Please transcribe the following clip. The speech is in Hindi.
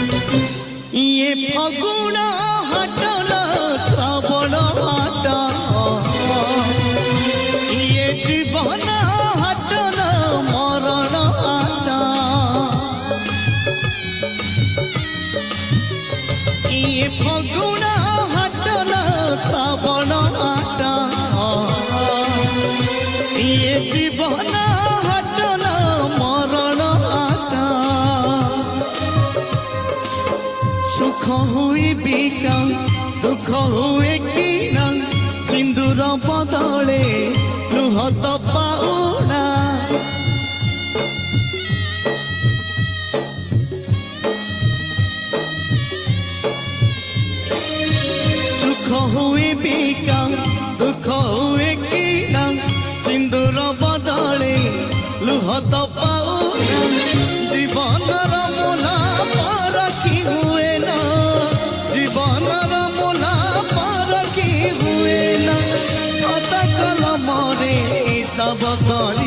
ये फगुण हटन श्रावण हाट ये जीवन हटन मरण हाट ये फगुण हटन श्रावण हाट ये जीवन हटन मरण हाट सुख हुए बिका दुख हुए किना सिंदूर बदले लुह तो पाउना सुख हुए बिका दुख हुए किना सिंदूर बदले लुह तो पाउना जीवन मूला परखी हुए ना जीवन मूला परखी हुए ना कथा कलम रे सब कर